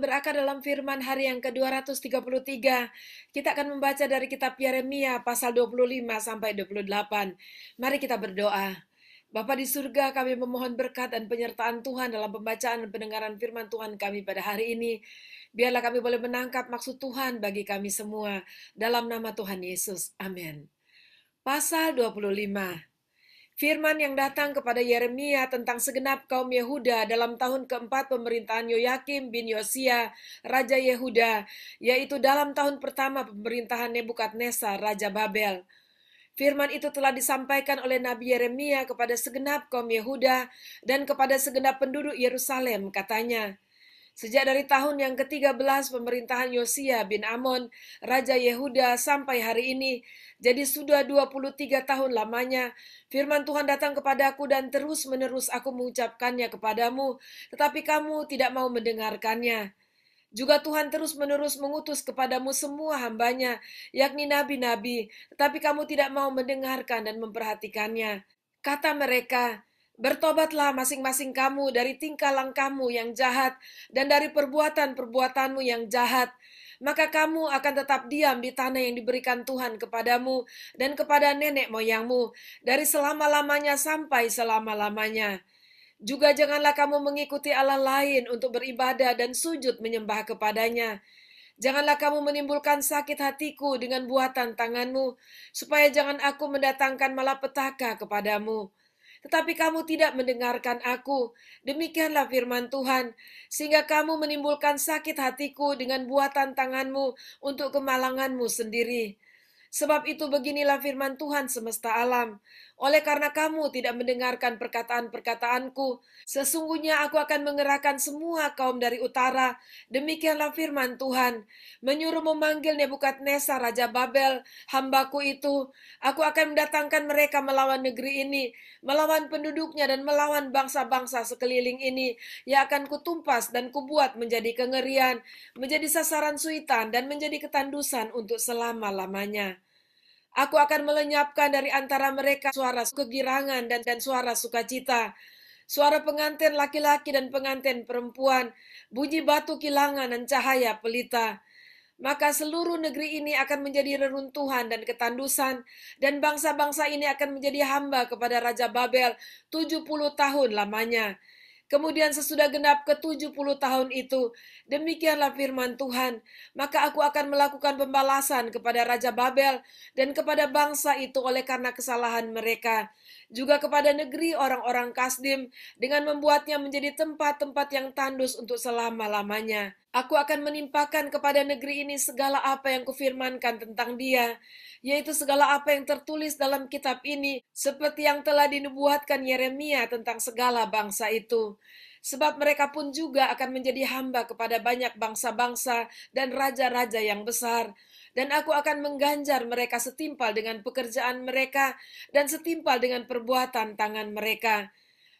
berakar dalam firman hari yang ke-233. Kita akan membaca dari kitab Yeremia pasal 25 sampai 28. Mari kita berdoa. Bapa di surga, kami memohon berkat dan penyertaan Tuhan dalam pembacaan dan pendengaran firman Tuhan kami pada hari ini. Biarlah kami boleh menangkap maksud Tuhan bagi kami semua. Dalam nama Tuhan Yesus. Amin. Pasal 25. Firman yang datang kepada Yeremia tentang segenap kaum Yehuda dalam tahun keempat pemerintahan Yoyakim bin Yosia, Raja Yehuda, yaitu dalam tahun pertama pemerintahan Nebukadnezar, Raja Babel. Firman itu telah disampaikan oleh Nabi Yeremia kepada segenap kaum Yehuda dan kepada segenap penduduk Yerusalem, katanya, sejak dari tahun yang ke-13 pemerintahan Yosia bin Amon, Raja Yehuda sampai hari ini, jadi sudah 23 tahun lamanya, firman Tuhan datang kepadaku dan terus-menerus aku mengucapkannya kepadamu, tetapi kamu tidak mau mendengarkannya. Juga Tuhan terus-menerus mengutus kepadamu semua hambanya, yakni nabi-nabi, tetapi kamu tidak mau mendengarkan dan memperhatikannya. Kata mereka, bertobatlah masing-masing kamu dari tingkah langkahmu yang jahat dan dari perbuatan-perbuatanmu yang jahat. Maka kamu akan tetap diam di tanah yang diberikan Tuhan kepadamu dan kepada nenek moyangmu dari selama-lamanya sampai selama-lamanya. Juga janganlah kamu mengikuti Allah lain untuk beribadah dan sujud menyembah kepadanya. Janganlah kamu menimbulkan sakit hatiku dengan buatan tanganmu, supaya jangan aku mendatangkan malapetaka kepadamu. Tetapi kamu tidak mendengarkan aku, demikianlah firman Tuhan, sehingga kamu menimbulkan sakit hatiku dengan buatan tanganmu untuk kemalanganmu sendiri. Sebab itu beginilah firman Tuhan semesta alam. Oleh karena kamu tidak mendengarkan perkataan-perkataanku, sesungguhnya aku akan mengerahkan semua kaum dari utara. Demikianlah firman Tuhan, menyuruh memanggil Nebukadnezar Raja Babel, hambaku itu. Aku akan mendatangkan mereka melawan negeri ini, melawan penduduknya dan melawan bangsa-bangsa sekeliling ini, yang akan kutumpas dan kubuat menjadi kengerian, menjadi sasaran suitan dan menjadi ketandusan untuk selama-lamanya. Aku akan melenyapkan dari antara mereka suara kegirangan dan suara sukacita, suara pengantin laki-laki dan pengantin perempuan, bunyi batu kilangan dan cahaya pelita. Maka seluruh negeri ini akan menjadi reruntuhan dan ketandusan, dan bangsa-bangsa ini akan menjadi hamba kepada Raja Babel 70 tahun lamanya. Kemudian sesudah genap ke-70 tahun itu, demikianlah firman Tuhan, maka aku akan melakukan pembalasan kepada Raja Babel dan kepada bangsa itu oleh karena kesalahan mereka. Juga kepada negeri orang-orang Kasdim dengan membuatnya menjadi tempat-tempat yang tandus untuk selama-lamanya. Aku akan menimpakan kepada negeri ini segala apa yang kufirmankan tentang dia, yaitu segala apa yang tertulis dalam kitab ini, seperti yang telah dinubuatkan Yeremia tentang segala bangsa itu. Sebab mereka pun juga akan menjadi hamba kepada banyak bangsa-bangsa dan raja-raja yang besar. Dan aku akan mengganjar mereka setimpal dengan pekerjaan mereka dan setimpal dengan perbuatan tangan mereka.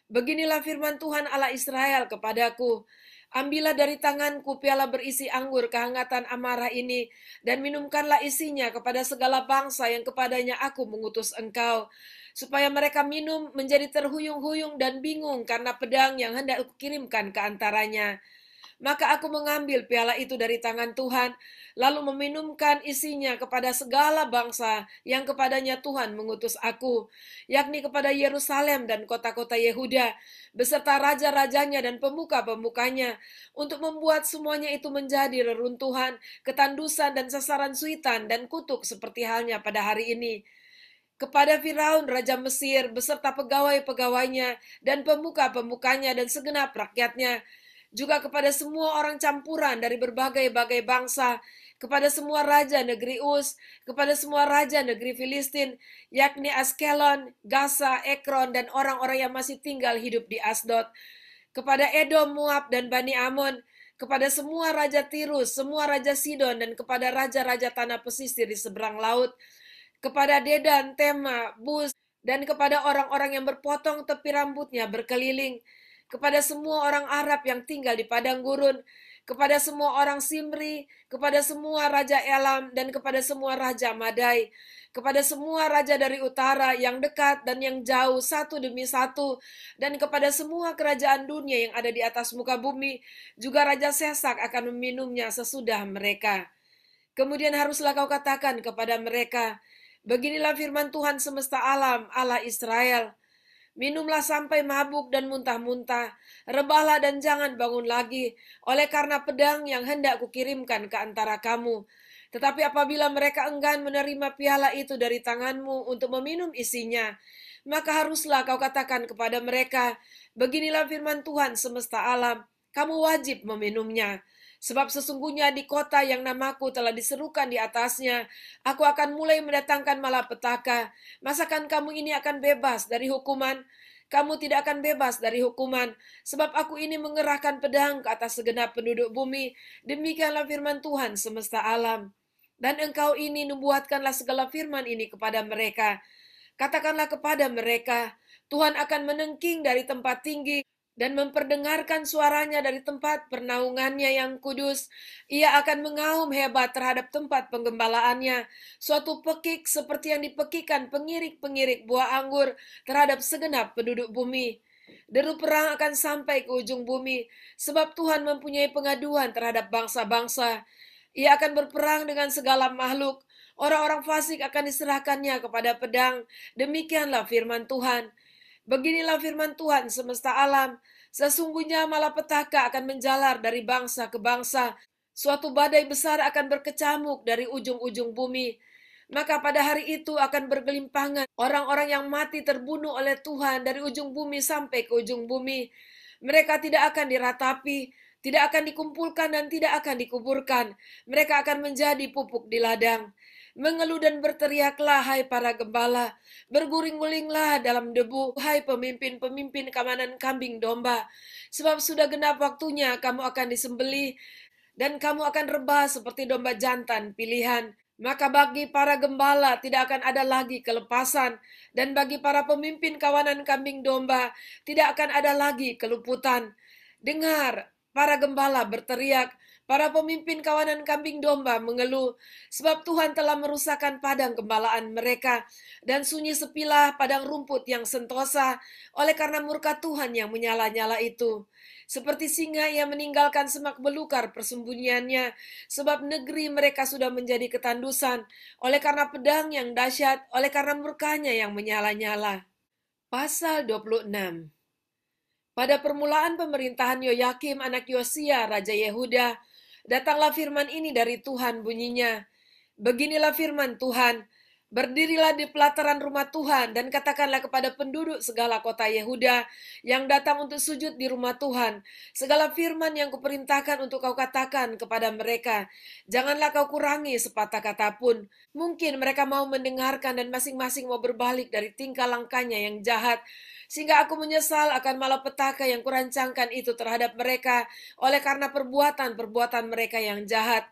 Beginilah firman Tuhan Allah Israel kepadaku, ambillah dari tanganku piala berisi anggur kehangatan amarah ini, dan minumkanlah isinya kepada segala bangsa yang kepadanya aku mengutus engkau, supaya mereka minum menjadi terhuyung-huyung dan bingung karena pedang yang hendak kukirimkan ke antaranya. Maka aku mengambil piala itu dari tangan Tuhan, lalu meminumkan isinya kepada segala bangsa yang kepadanya Tuhan mengutus aku, yakni kepada Yerusalem dan kota-kota Yehuda, beserta raja-rajanya dan pemuka-pemukanya, untuk membuat semuanya itu menjadi reruntuhan, ketandusan dan sasaran suitan dan kutuk seperti halnya pada hari ini. Kepada Firaun Raja Mesir beserta pegawai-pegawainya dan pemuka-pemukanya dan segenap rakyatnya, juga kepada semua orang campuran dari berbagai-bagai bangsa, kepada semua raja negeri Uz, kepada semua raja negeri Filistin, yakni Askelon, Gaza, Ekron, dan orang-orang yang masih tinggal hidup di Asdod, kepada Edom, Moab, dan Bani Amon, kepada semua raja Tirus, semua raja Sidon, dan kepada raja-raja tanah pesisir di seberang laut, kepada Dedan, Tema, Bus, dan kepada orang-orang yang berpotong tepi rambutnya berkeliling, kepada semua orang Arab yang tinggal di padang gurun, kepada semua orang Simri, kepada semua raja Elam, dan kepada semua raja Madai, kepada semua raja dari utara yang dekat dan yang jauh satu demi satu, dan kepada semua kerajaan dunia yang ada di atas muka bumi, juga Raja Sesak akan meminumnya sesudah mereka. Kemudian haruslah kau katakan kepada mereka, beginilah firman Tuhan semesta alam, Allah Israel. Minumlah sampai mabuk dan muntah-muntah, rebahlah dan jangan bangun lagi, oleh karena pedang yang hendak kukirimkan ke antara kamu. Tetapi apabila mereka enggan menerima piala itu dari tanganmu untuk meminum isinya, maka haruslah kau katakan kepada mereka, beginilah firman Tuhan semesta alam, kamu wajib meminumnya. Sebab sesungguhnya di kota yang namaku telah diserukan di atasnya, aku akan mulai mendatangkan malapetaka. Masakan kamu ini akan bebas dari hukuman? Kamu tidak akan bebas dari hukuman, sebab aku ini mengerahkan pedang ke atas segenap penduduk bumi. Demikianlah firman Tuhan semesta alam. Dan engkau ini nubuatkanlah segala firman ini kepada mereka. Katakanlah kepada mereka, Tuhan akan menengking dari tempat tinggi dan memperdengarkan suaranya dari tempat pernaungannya yang kudus. Ia akan mengaum hebat terhadap tempat penggembalaannya, suatu pekik seperti yang dipekikan pengirik-pengirik buah anggur terhadap segenap penduduk bumi. Deru perang akan sampai ke ujung bumi, sebab Tuhan mempunyai pengaduan terhadap bangsa-bangsa. Ia akan berperang dengan segala makhluk. Orang-orang fasik akan diserahkannya kepada pedang. Demikianlah firman Tuhan. Beginilah firman Tuhan semesta alam, sesungguhnya malapetaka akan menjalar dari bangsa ke bangsa, suatu badai besar akan berkecamuk dari ujung-ujung bumi. Maka pada hari itu akan bergelimpangan orang-orang yang mati terbunuh oleh Tuhan dari ujung bumi sampai ke ujung bumi. Mereka tidak akan diratapi, tidak akan dikumpulkan dan tidak akan dikuburkan. Mereka akan menjadi pupuk di ladang. Mengeluh dan berteriaklah, hai para gembala. Berguling-gulinglah dalam debu, hai pemimpin-pemimpin kawanan kambing domba. Sebab sudah genap waktunya kamu akan disembelih, dan kamu akan rebah seperti domba jantan pilihan. Maka bagi para gembala tidak akan ada lagi kelepasan, dan bagi para pemimpin kawanan kambing domba tidak akan ada lagi keluputan. Dengar, para gembala berteriak, para pemimpin kawanan kambing domba mengeluh, sebab Tuhan telah merusakkan padang gembalaan mereka, dan sunyi sepilah padang rumput yang sentosa, oleh karena murka Tuhan yang menyala-nyala itu. Seperti singa ia meninggalkan semak belukar persembunyiannya, sebab negeri mereka sudah menjadi ketandusan, oleh karena pedang yang dahsyat, oleh karena murkanya yang menyala-nyala. Pasal 26. Pada permulaan pemerintahan Yoyakim anak Yosia, Raja Yehuda, datanglah firman ini dari Tuhan bunyinya. Beginilah firman Tuhan, berdirilah di pelataran rumah Tuhan dan katakanlah kepada penduduk segala kota Yehuda yang datang untuk sujud di rumah Tuhan, segala firman yang kuperintahkan untuk kau katakan kepada mereka. Janganlah kau kurangi sepatah kata pun. Mungkin mereka mau mendengarkan dan masing-masing mau berbalik dari tingkah langkahnya yang jahat, sehingga aku menyesal akan malapetaka yang kurancangkan itu terhadap mereka oleh karena perbuatan-perbuatan mereka yang jahat.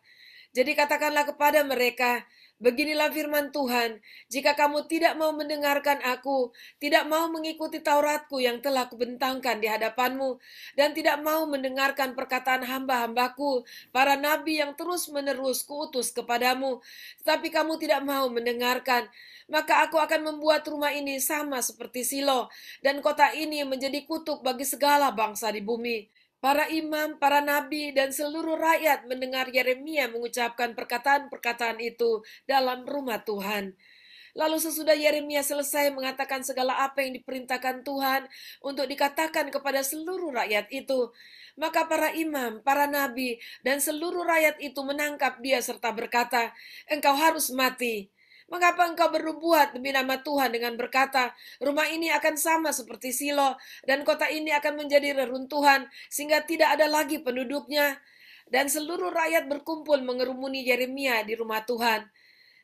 Jadi katakanlah kepada mereka, beginilah firman Tuhan, jika kamu tidak mau mendengarkan aku, tidak mau mengikuti Tauratku yang telah kubentangkan di hadapanmu, dan tidak mau mendengarkan perkataan hamba-hambaku, para nabi yang terus-menerus kuutus kepadamu, tetapi kamu tidak mau mendengarkan, maka aku akan membuat rumah ini sama seperti Silo, dan kota ini menjadi kutuk bagi segala bangsa di bumi. Para imam, para nabi, dan seluruh rakyat mendengar Yeremia mengucapkan perkataan-perkataan itu dalam rumah Tuhan. Lalu sesudah Yeremia selesai mengatakan segala apa yang diperintahkan Tuhan untuk dikatakan kepada seluruh rakyat itu, maka para imam, para nabi, dan seluruh rakyat itu menangkap dia serta berkata, engkau harus mati. Mengapa engkau bernubuat demi nama Tuhan dengan berkata, rumah ini akan sama seperti Silo, dan kota ini akan menjadi reruntuhan, sehingga tidak ada lagi penduduknya? Dan seluruh rakyat berkumpul mengerumuni Yeremia di rumah Tuhan.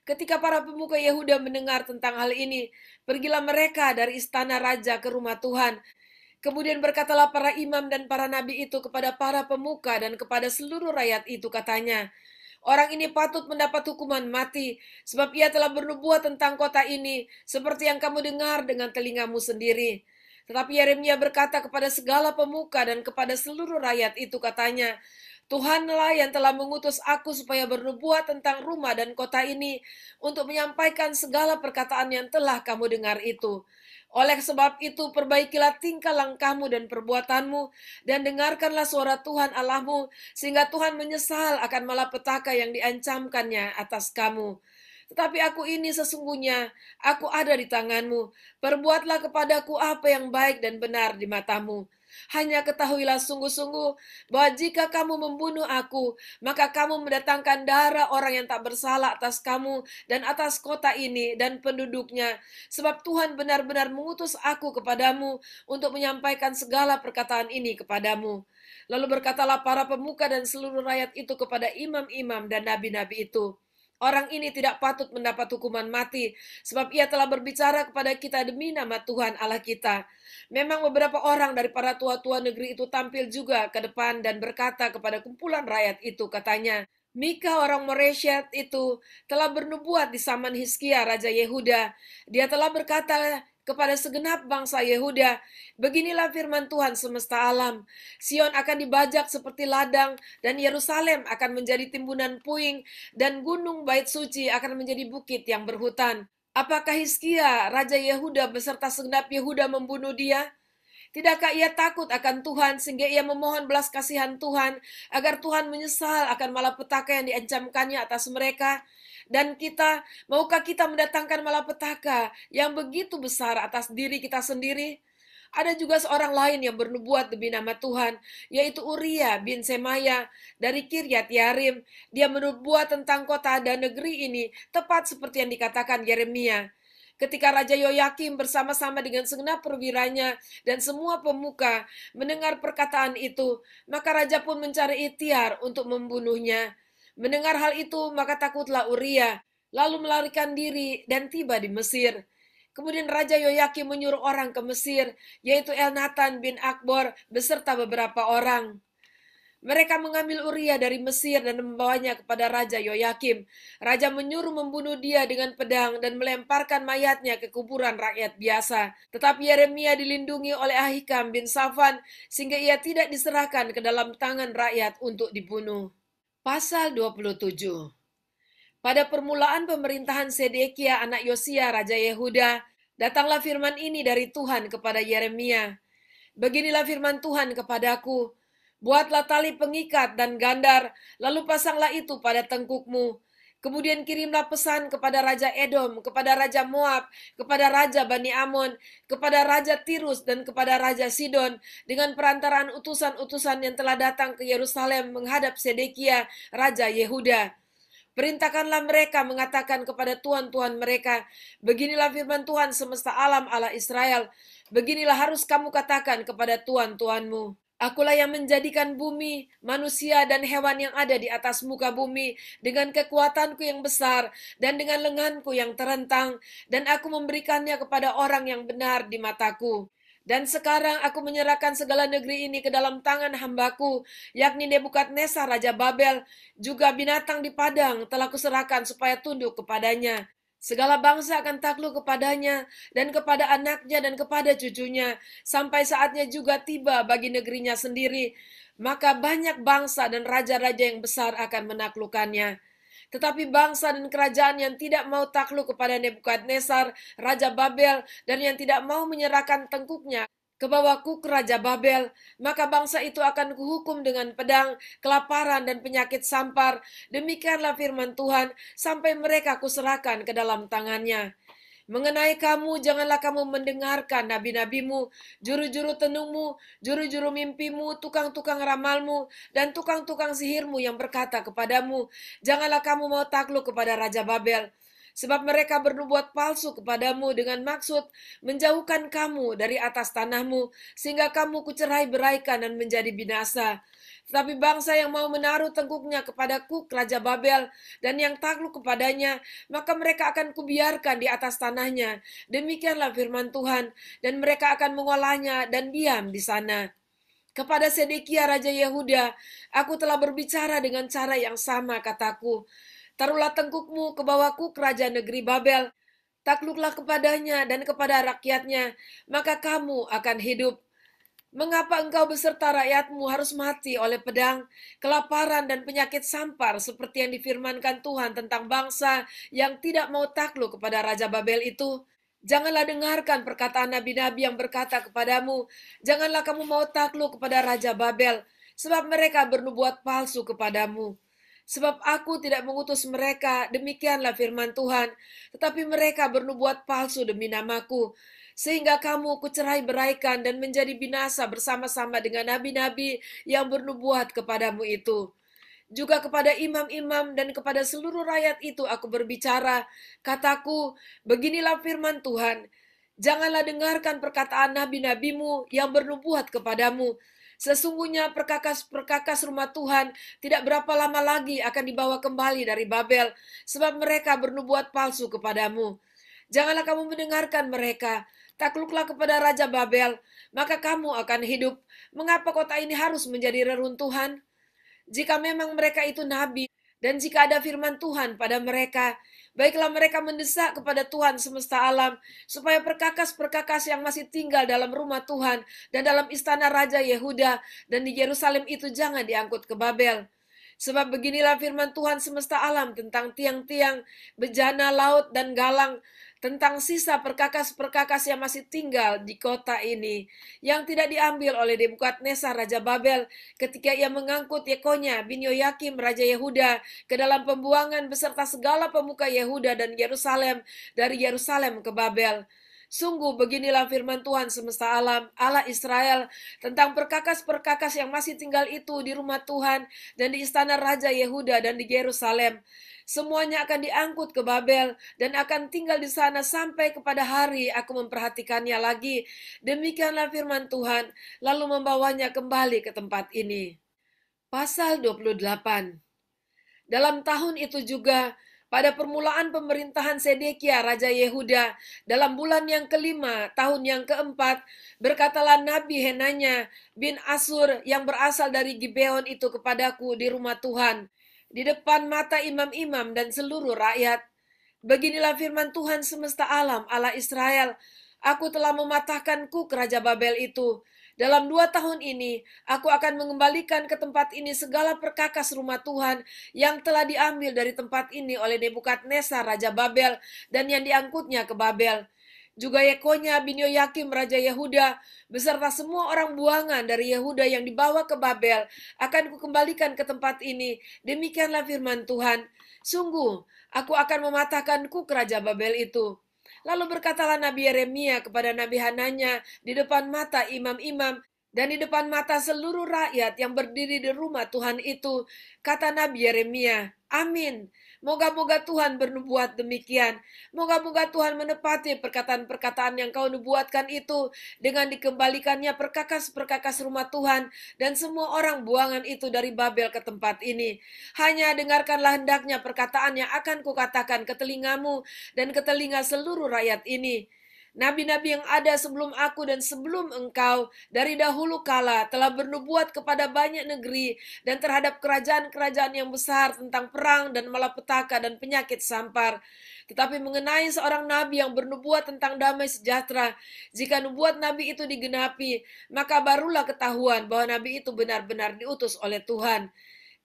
Ketika para pemuka Yehuda mendengar tentang hal ini, pergilah mereka dari istana raja ke rumah Tuhan. Kemudian berkatalah para imam dan para nabi itu kepada para pemuka dan kepada seluruh rakyat itu, katanya, orang ini patut mendapat hukuman mati, sebab ia telah bernubuat tentang kota ini, seperti yang kamu dengar dengan telingamu sendiri. Tetapi Yeremia berkata kepada segala pemuka dan kepada seluruh rakyat itu, katanya, Tuhanlah yang telah mengutus aku supaya bernubuat tentang rumah dan kota ini untuk menyampaikan segala perkataan yang telah kamu dengar itu. Oleh sebab itu, perbaikilah tingkah langkahmu dan perbuatanmu, dan dengarkanlah suara Tuhan Allahmu, sehingga Tuhan menyesal akan malapetaka yang diancamkannya atas kamu. Tetapi aku ini sesungguhnya, aku ada di tanganmu. Perbuatlah kepadaku apa yang baik dan benar di matamu. Hanya ketahuilah sungguh-sungguh bahwa jika kamu membunuh aku, maka kamu mendatangkan darah orang yang tak bersalah atas kamu dan atas kota ini dan penduduknya. Sebab Tuhan benar-benar mengutus aku kepadamu untuk menyampaikan segala perkataan ini kepadamu. Lalu berkatalah para pemuka dan seluruh rakyat itu kepada imam-imam dan nabi-nabi itu, orang ini tidak patut mendapat hukuman mati, sebab ia telah berbicara kepada kita demi nama Tuhan Allah kita. Memang beberapa orang dari para tua-tua negeri itu tampil juga ke depan dan berkata kepada kumpulan rakyat itu, katanya, Mika orang Moreshet itu telah bernubuat di zaman Hizkia Raja Yehuda. Dia telah berkata kepada segenap bangsa Yehuda, beginilah firman Tuhan semesta alam, Sion akan dibajak seperti ladang, dan Yerusalem akan menjadi timbunan puing, dan gunung bait suci akan menjadi bukit yang berhutan. Apakah Hizkia, Raja Yehuda beserta segenap Yehuda membunuh dia? Tidakkah ia takut akan Tuhan sehingga ia memohon belas kasihan Tuhan agar Tuhan menyesal akan malapetaka yang diancamkannya atas mereka? Dan kita, maukah kita mendatangkan malapetaka yang begitu besar atas diri kita sendiri? Ada juga seorang lain yang bernubuat demi nama Tuhan, yaitu Uria bin Semaya dari Kiryat Yarim. Dia bernubuat tentang kota dan negeri ini, tepat seperti yang dikatakan Yeremia. Ketika Raja Yoyakim bersama-sama dengan segenap perwiranya dan semua pemuka mendengar perkataan itu, maka raja pun mencari ikhtiar untuk membunuhnya. Mendengar hal itu, maka takutlah Uria, lalu melarikan diri dan tiba di Mesir. Kemudian Raja Yoyakim menyuruh orang ke Mesir, yaitu Elnatan bin Akbor beserta beberapa orang. Mereka mengambil Uria dari Mesir dan membawanya kepada Raja Yoyakim. Raja menyuruh membunuh dia dengan pedang dan melemparkan mayatnya ke kuburan rakyat biasa. Tetapi Yeremia dilindungi oleh Ahikam bin Safan sehingga ia tidak diserahkan ke dalam tangan rakyat untuk dibunuh. Pasal 27. Pada permulaan pemerintahan Sedekia anak Yosia Raja Yehuda, datanglah firman ini dari Tuhan kepada Yeremia. Beginilah firman Tuhan kepadaku, buatlah tali pengikat dan gandar, lalu pasanglah itu pada tengkukmu. Kemudian kirimlah pesan kepada Raja Edom, kepada Raja Moab, kepada Raja Bani Amon, kepada Raja Tirus, dan kepada Raja Sidon, dengan perantaraan utusan-utusan yang telah datang ke Yerusalem menghadap Sedekia, Raja Yehuda. Perintahkanlah mereka mengatakan kepada tuan-tuan mereka, beginilah firman Tuhan semesta alam Allah Israel, beginilah harus kamu katakan kepada tuan-tuanmu. Akulah yang menjadikan bumi, manusia, dan hewan yang ada di atas muka bumi dengan kekuatanku yang besar dan dengan lenganku yang terentang, dan aku memberikannya kepada orang yang benar di mataku. Dan sekarang aku menyerahkan segala negeri ini ke dalam tangan hambaku, yakni Nebukadnezar Raja Babel, juga binatang di padang telah kuserahkan supaya tunduk kepadanya. Segala bangsa akan takluk kepadanya dan kepada anaknya dan kepada cucunya, sampai saatnya juga tiba bagi negerinya sendiri. Maka banyak bangsa dan raja-raja yang besar akan menaklukkannya. Tetapi bangsa dan kerajaan yang tidak mau takluk kepada Nebukadnezar, Raja Babel, dan yang tidak mau menyerahkan tengkuknya ke bawah kuk Raja Babel, maka bangsa itu akan kuhukum dengan pedang, kelaparan, dan penyakit sampar. Demikianlah firman Tuhan, sampai mereka kuserahkan ke dalam tangannya. Mengenai kamu, janganlah kamu mendengarkan nabi-nabimu, juru-juru tenungmu, juru-juru mimpimu, tukang-tukang ramalmu, dan tukang-tukang sihirmu yang berkata kepadamu, janganlah kamu mau takluk kepada Raja Babel. Sebab mereka bernubuat palsu kepadamu dengan maksud menjauhkan kamu dari atas tanahmu, sehingga kamu kucerai beraikan dan menjadi binasa. Tetapi bangsa yang mau menaruh tengkuknya kepada kuk Raja Babel dan yang takluk kepadanya, maka mereka akan kubiarkan di atas tanahnya. Demikianlah firman Tuhan, dan mereka akan mengolahnya dan diam di sana. Kepada Sedekia Raja Yehuda, aku telah berbicara dengan cara yang sama, kataku. Taruhlah tengkukmu ke bawah kuk Raja negeri Babel, takluklah kepadanya dan kepada rakyatnya, maka kamu akan hidup. Mengapa engkau beserta rakyatmu harus mati oleh pedang, kelaparan, dan penyakit sampar seperti yang difirmankan Tuhan tentang bangsa yang tidak mau takluk kepada Raja Babel itu? Janganlah dengarkan perkataan nabi-nabi yang berkata kepadamu, janganlah kamu mau takluk kepada Raja Babel, sebab mereka bernubuat palsu kepadamu. Sebab aku tidak mengutus mereka, demikianlah firman Tuhan, tetapi mereka bernubuat palsu demi namaku, sehingga kamu kucerai-beraikan dan menjadi binasa bersama-sama dengan nabi-nabi yang bernubuat kepadamu itu. Juga kepada imam-imam dan kepada seluruh rakyat itu aku berbicara, kataku, beginilah firman Tuhan, janganlah dengarkan perkataan nabi-nabimu yang bernubuat kepadamu. Sesungguhnya perkakas-perkakas rumah Tuhan tidak berapa lama lagi akan dibawa kembali dari Babel, sebab mereka bernubuat palsu kepadamu. Janganlah kamu mendengarkan mereka. Takluklah kepada Raja Babel, maka kamu akan hidup. Mengapa kota ini harus menjadi reruntuhan? Jika memang mereka itu nabi, dan jika ada firman Tuhan pada mereka, baiklah mereka mendesak kepada Tuhan semesta alam, supaya perkakas-perkakas yang masih tinggal dalam rumah Tuhan dan dalam istana Raja Yehuda dan di Yerusalem itu jangan diangkut ke Babel. Sebab beginilah firman Tuhan semesta alam tentang tiang-tiang, bejana laut dan galang, tentang sisa perkakas-perkakas yang masih tinggal di kota ini, yang tidak diambil oleh Nebukadnezar Raja Babel ketika ia mengangkut Yekonya bin Yoyakim Raja Yehuda ke dalam pembuangan beserta segala pemuka Yehuda dan Yerusalem dari Yerusalem ke Babel. Sungguh beginilah firman Tuhan semesta alam, Allah Israel, tentang perkakas-perkakas yang masih tinggal itu di rumah Tuhan dan di istana Raja Yehuda dan di Yerusalem. Semuanya akan diangkut ke Babel dan akan tinggal di sana sampai kepada hari aku memperhatikannya lagi. Demikianlah firman Tuhan, lalu membawanya kembali ke tempat ini. Pasal 28. Dalam tahun itu juga, pada permulaan pemerintahan Sedekia Raja Yehuda, dalam bulan yang kelima, tahun yang keempat, berkatalah Nabi Henanya bin Asur yang berasal dari Gibeon itu kepadaku di rumah Tuhan, di depan mata imam-imam dan seluruh rakyat. Beginilah firman Tuhan semesta alam, Allah Israel, aku telah mematahkan kuk Raja Babel itu. Dalam 2 tahun ini, aku akan mengembalikan ke tempat ini segala perkakas rumah Tuhan yang telah diambil dari tempat ini oleh Nebukadnezar Raja Babel dan yang diangkutnya ke Babel. Juga Yekonya bin Yoyakim Raja Yehuda beserta semua orang buangan dari Yehuda yang dibawa ke Babel akan kukembalikan ke tempat ini. Demikianlah firman Tuhan. Sungguh, aku akan mematahkan kuk Raja Babel itu. Lalu berkatalah Nabi Yeremia kepada Nabi Hananya di depan mata imam-imam dan di depan mata seluruh rakyat yang berdiri di rumah Tuhan itu. Kata Nabi Yeremia, amin. Moga-moga Tuhan bernubuat demikian. Moga-moga Tuhan menepati perkataan-perkataan yang kau nubuatkan itu dengan dikembalikannya perkakas-perkakas rumah Tuhan dan semua orang buangan itu dari Babel ke tempat ini. Hanya dengarkanlah hendaknya perkataan yang akan kukatakan ke telingamu dan ke telinga seluruh rakyat ini. Nabi-nabi yang ada sebelum aku dan sebelum engkau dari dahulu kala telah bernubuat kepada banyak negeri dan terhadap kerajaan-kerajaan yang besar tentang perang dan malapetaka dan penyakit sampar. Tetapi mengenai seorang nabi yang bernubuat tentang damai sejahtera, jika nubuat nabi itu digenapi, maka barulah ketahuan bahwa nabi itu benar-benar diutus oleh Tuhan.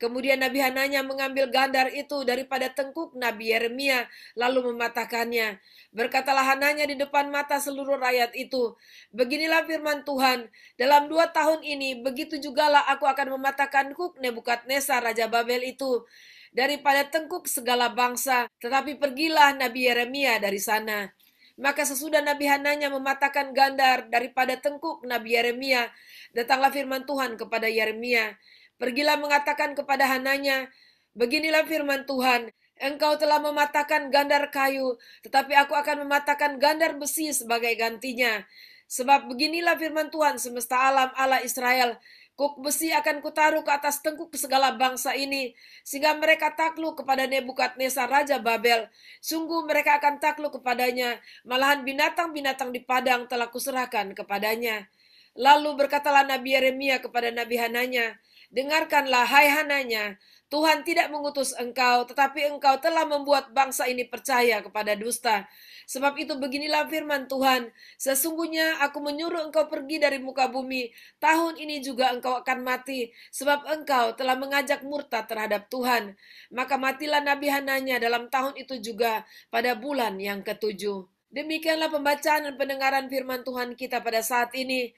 Kemudian Nabi Hananya mengambil gandar itu daripada tengkuk Nabi Yeremia, lalu mematahkannya. Berkatalah Hananya di depan mata seluruh rakyat itu, beginilah firman Tuhan, dalam 2 tahun ini, begitu jugalah aku akan mematahkan kuk Nebukadnezar Raja Babel itu, daripada tengkuk segala bangsa, tetapi pergilah Nabi Yeremia dari sana. Maka sesudah Nabi Hananya mematahkan gandar daripada tengkuk Nabi Yeremia, datanglah firman Tuhan kepada Yeremia, pergilah mengatakan kepada Hananya, beginilah firman Tuhan, engkau telah mematahkan gandar kayu, tetapi aku akan mematahkan gandar besi sebagai gantinya. Sebab beginilah firman Tuhan semesta alam Allah Israel, kuk besi akan kutaruh ke atas tengkuk segala bangsa ini, sehingga mereka takluk kepada Nebukadnezar Raja Babel. Sungguh mereka akan takluk kepadanya, malahan binatang-binatang di padang telah kuserahkan kepadanya. Lalu berkatalah Nabi Yeremia kepada Nabi Hananya, Dengarkanlah, hai Hananya, Tuhan tidak mengutus engkau, tetapi engkau telah membuat bangsa ini percaya kepada dusta. Sebab itu beginilah firman Tuhan, sesungguhnya aku menyuruh engkau pergi dari muka bumi, tahun ini juga engkau akan mati, sebab engkau telah mengajak murtad terhadap Tuhan. Maka matilah Nabi Hananya dalam tahun itu juga, pada bulan yang ketujuh. Demikianlah pembacaan dan pendengaran firman Tuhan kita pada saat ini.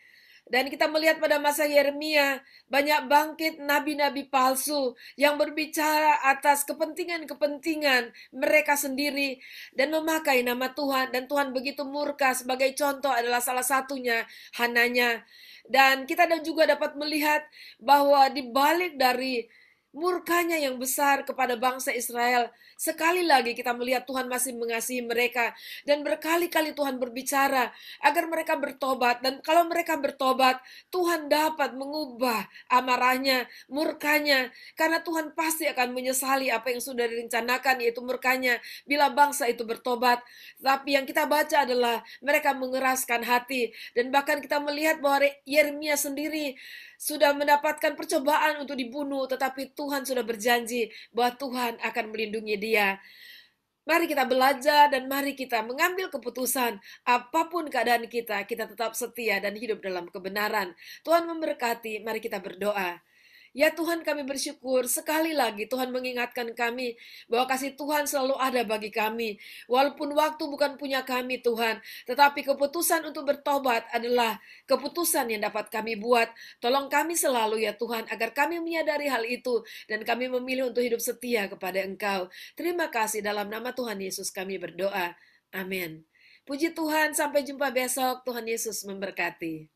Dan kita melihat pada masa Yeremia, banyak bangkit nabi-nabi palsu yang berbicara atas kepentingan-kepentingan mereka sendiri dan memakai nama Tuhan. Dan Tuhan begitu murka, sebagai contoh adalah salah satunya Hananya. Dan kita juga dapat melihat bahwa di balik dari murkanya yang besar kepada bangsa Israel, sekali lagi kita melihat Tuhan masih mengasihi mereka. Dan berkali-kali Tuhan berbicara agar mereka bertobat. Dan kalau mereka bertobat, Tuhan dapat mengubah amarahnya, murkanya. Karena Tuhan pasti akan menyesali apa yang sudah direncanakan, yaitu murkanya, bila bangsa itu bertobat. Tapi yang kita baca adalah mereka mengeraskan hati. Dan bahkan kita melihat bahwa Yeremia sendiri sudah mendapatkan percobaan untuk dibunuh, tetapi Tuhan sudah berjanji bahwa Tuhan akan melindungi dia. Mari kita belajar dan mari kita mengambil keputusan. Apapun keadaan kita, kita tetap setia dan hidup dalam kebenaran. Tuhan memberkati, mari kita berdoa. Ya Tuhan, kami bersyukur sekali lagi Tuhan mengingatkan kami bahwa kasih Tuhan selalu ada bagi kami. Walaupun waktu bukan punya kami Tuhan, tetapi keputusan untuk bertobat adalah keputusan yang dapat kami buat. Tolong kami selalu ya Tuhan, agar kami menyadari hal itu dan kami memilih untuk hidup setia kepada Engkau. Terima kasih, dalam nama Tuhan Yesus kami berdoa. Amin. Puji Tuhan, sampai jumpa besok. Tuhan Yesus memberkati.